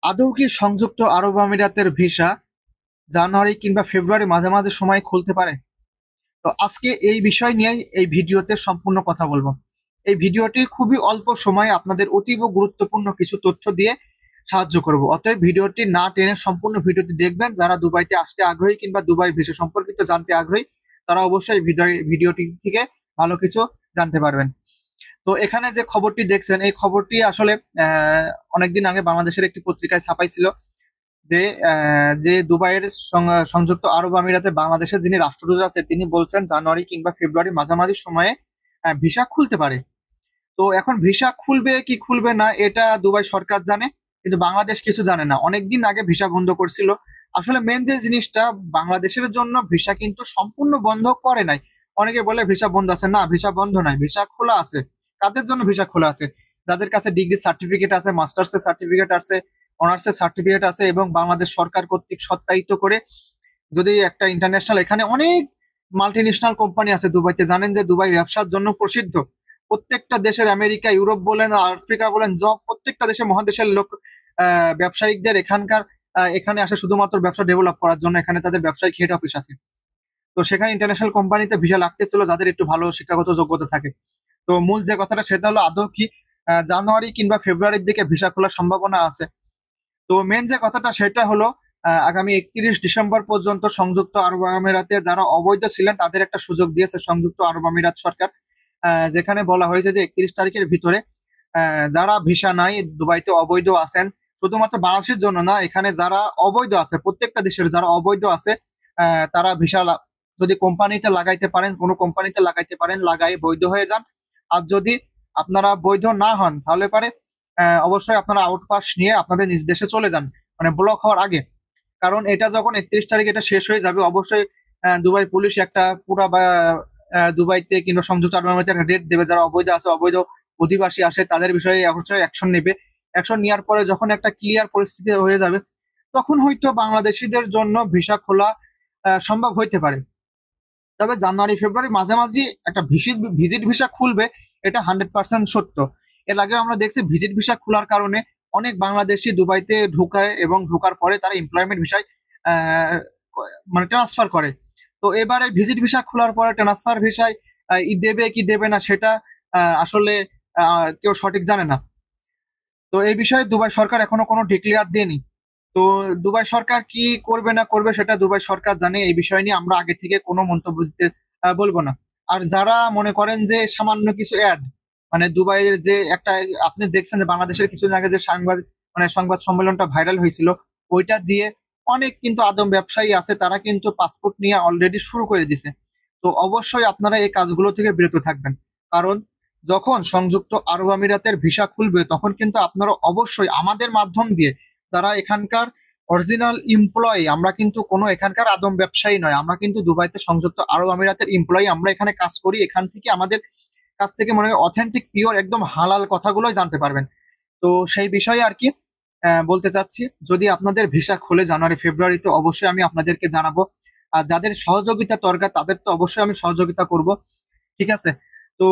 আদৌ কি সংযুক্ত আরব আমিরাতের ভিসা জানুয়ারি কিংবা ফেব্রুয়ারি মাঝামাঝি সময় খুলতে পারে? তো আজকে এই বিষয় নিয়ে এই ভিডিওতে সম্পূর্ণ কথা বলবো। এই ভিডিওটি খুবই অল্প সময়ে আপনাদের অতীব গুরুত্বপূর্ণ কিছু তথ্য দিয়ে সাহায্য করব। অতএব ভিডিওটি না টেনে সম্পূর্ণ ভিডিওটি দেখবেন। যারা দুবাইতে আসতে আগ্রহী কিংবা দুবাই ভিসা সম্পর্কিত জানতে আগ্রহী, তারা অবশ্যই ভিডিওটি থেকে ভালো কিছু জানতে পারবেন। তো এখানে যে খবরটি দেখছেন, এই খবরটি আসলে অনেকদিন আগে বাংলাদেশের একটি পত্রিকায় ছাপাইছিল যে যে দুবাইয়ের সংযুক্ত আরব আমিরাতে বাংলাদেশের যিনি রাষ্ট্রদূত আছে তিনি বলছেন জানুয়ারি কিংবা ফেব্রুয়ারি মাঝামাঝি সময়ে ভিসা খুলতে পারে। তো এখন ভিসা খুলবে কি খুলবে না এটা দুবাই সরকার জানে, কিন্তু বাংলাদেশ কিছু জানে না। অনেকদিন আগে ভিসা বন্ধ করছিল। আসলে মেন যে জিনিসটা, বাংলাদেশের জন্য ভিসা কিন্তু সম্পূর্ণ বন্ধ করে নাই। অনেকে বলে ভিসা বন্ধ আছে, না ভিসা বন্ধ নাই, ভিসা খোলা আছে। কাদের জন্য ভিসা খোলা আছে? যাদের কাছে ডিগ্রি সার্টিফিকেট আছে, মাস্টার্স এর সার্টিফিকেট আছে, অনার্স এর সার্টিফিকেট আছে এবং বাংলাদেশ সরকার কর্তৃক সত্যায়িত করে যদি একটা ইন্টারন্যাশনাল, এখানে অনেক মাল্টিন্যাশনাল কোম্পানি আছে দুবাইতে। জানেন যে দুবাই ব্যবসার জন্য প্রসিদ্ধ। প্রত্যেকটা দেশের, আমেরিকা, ইউরোপ বলেন, আফ্রিকা বলেন, প্রত্যেকটা দেশের মহাদেশের লোক ব্যবসায়িকদের এখানে আসে শুধুমাত্র ব্যবসা ডেভেলপ করার জন্য। এখানে তাদের ব্যবসায়িক হেড অফিস আছে। তো সেখানে ইন্টারন্যাশনাল কোম্পানিতে ভিসা লাগতেছিল যাদের একটু ভালো শিক্ষাগত যোগ্যতা থাকে। তো মূল যে কথাটা সেটা হলো আদৌ কি জানুয়ারি কিংবা ফেব্রুয়ারির দিকে ভিসা খোলার সম্ভাবনা আছে? তো মেন যে কথাটা সেটা হলো আগামী 31 ডিসেম্বর পর্যন্ত সংযুক্ত আরব আমিরাতে যারা অবৈধ ছিলেন তাদের একটা সুযোগ দিয়েছে সংযুক্ত আরব আমিরাত সরকার। যেখানে বলা হয়েছে যে 31 তারিখের ভিতরে যারা ভিসা নাই, দুবাইতে অবৈধ আছেন, শুধুমাত্র বাংলাদেশের জন্য না, এখানে যারা অবৈধ আছে, প্রত্যেকটা দেশের যারা অবৈধ আছে, তারা ভিসা যদি কোম্পানিতে লাগাইতে পারেন, কোনো কোম্পানিতে লাগাইতে পারেন, লাগাই বৈধ হয়ে যান। আর যদি আপনারা বৈধ না হন তাহলে পারে অবশ্যই আপনারা আউট পাস নিয়ে আপনাদের নিজ দেশে চলে যান, মানে ব্লক হওয়ার আগে। কারণ এটা যখন 31 তারিখ এটা শেষ হয়ে যাবে, অবশ্যই দুবাই পুলিশ একটা পুরা বা দুবাইতে কিংবা সংযুক্ত আরব আমিরাতে একটা ডেট দেবে। যারা অবৈধ আছে, অবৈধ অধিবাসী আসে, তাদের বিষয়ে অবশ্যই অ্যাকশন নেবে। অ্যাকশন নেওয়ার পরে যখন একটা ক্লিয়ার পরিস্থিতি হয়ে যাবে, তখন হয়তো বাংলাদেশিদের জন্য ভিসা খোলা সম্ভব হইতে পারে। তবে জানুয়ারি ফেব্রুয়ারি মাঝামাঝি একটা ভিজিট ভিসা খুলবে, এটা 100% সত্য। এর আগে আমরা দেখছি ভিজিট ভিসা খোলার কারণে অনেক বাংলাদেশি দুবাইতে ঢুকায় এবং ঢোকার পরে তারা এমপ্লয়মেন্ট ভিসায় মানে ট্রান্সফার করে। তো এবারে ভিজিট ভিসা খোলার পরে ট্রান্সফার ভিসায় দেবে কি দেবে না সেটা আসলে কেউ সঠিক জানে না। তো এই বিষয়ে দুবাই সরকার এখনো কোনো ডিক্লেয়ার দেয়নি। তো দুবাই সরকার কি করবে না করবে সেটা দুবাই সরকার জানে। এই বিষয় নিয়ে আমরা আগে থেকে কোনো মন্তব্য দিতে বলবো না। আর যারা মনে করেন যে সামান্য কিছু অ্যাড, মানে দুবাইয়ের যে একটা, আপনি দেখছেন যে বাংলাদেশের কিছুদিন আগে যে সংবাদ সম্মেলনটা ভাইরাল হয়েছিল, ওইটা দিয়ে অনেক কিন্তু আদম ব্যবসায়ী আছে, তারা কিন্তু পাসপোর্ট নিয়ে অলরেডি শুরু করে দিছে। তো অবশ্যই আপনারা এই কাজগুলো থেকে বিরত থাকবেন। কারণ যখন সংযুক্ত আরব আমিরাতের ভিসা খুলবে তখন কিন্তু আপনারা অবশ্যই আমাদের মাধ্যম দিয়ে, যারা এখানকার অরিজিনাল এমপ্লয়ি, আমরা কিন্তু কোনো এখানকার আদম ব্যবসায়ী নয়, আমরা কিন্তু দুবাইতে সংযুক্ত আরব আমিরাতের এমপ্লয়ি, আমরা এখানে কাজ করি। এখান থেকে আমাদের কাছ থেকে মনে হয় অথেন্টিক পিওর একদম হালাল কথাগুলোই জানতে পারবেন। তো সেই বিষয়ে আর কি বলতে চাচ্ছি, যদি আপনাদের ভিসা খুলে জানুয়ারি ফেব্রুয়ারিতে অবশ্যই আমি আপনাদেরকে জানাবো। আর যাদের সহযোগিতা দরকার তাদের তো অবশ্যই আমি সহযোগিতা করব। ঠিক আছে? তো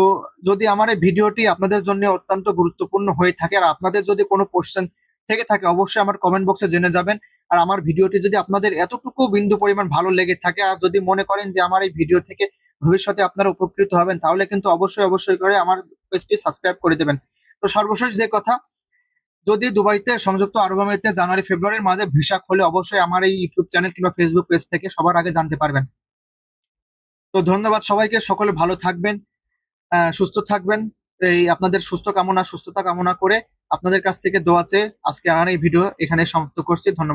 যদি আমার এই ভিডিওটি আপনাদের জন্য অত্যন্ত গুরুত্বপূর্ণ হয়ে থাকে আর আপনাদের যদি কোনো কোশ্চেন থেকে থাকে, অবশ্যই আমার কমেন্ট বক্সে জেনে যাবেন। আর আমার ভিডিওটি যদি আপনাদের এতটুকু বিন্দু পরিমাণ ভালো লেগে থাকে আর যদি মনে করেন যে আমার এই ভিডিও থেকে ভবিষ্যতে আপনারা উপকৃত হবেন, তাহলে কিন্তু অবশ্যই অবশ্যই করে আমার পেজটি সাবস্ক্রাইব করে দেবেন। তো সর্বশেষ যে কথা, যদি দুবাইতে সংযুক্ত আরব আমিরাতে জানুয়ারি ফেব্রুয়ারির মাঝে ভিসা খোলে, অবশ্যই আমার এই ইউটিউব চ্যানেল কিংবা ফেসবুক পেজ থেকে সবার আগে জানতে পারবেন। তো ধন্যবাদ সবাইকে, সকলে ভালো থাকবেন, সুস্থ থাকবেন। এই আপনাদের সুস্থতা কামনা করে আপনাদের কাছ থেকে দোয়া চেয়ে আজকে আমার এই ভিডিও এখানে সমাপ্ত করছি। ধন্যবাদ।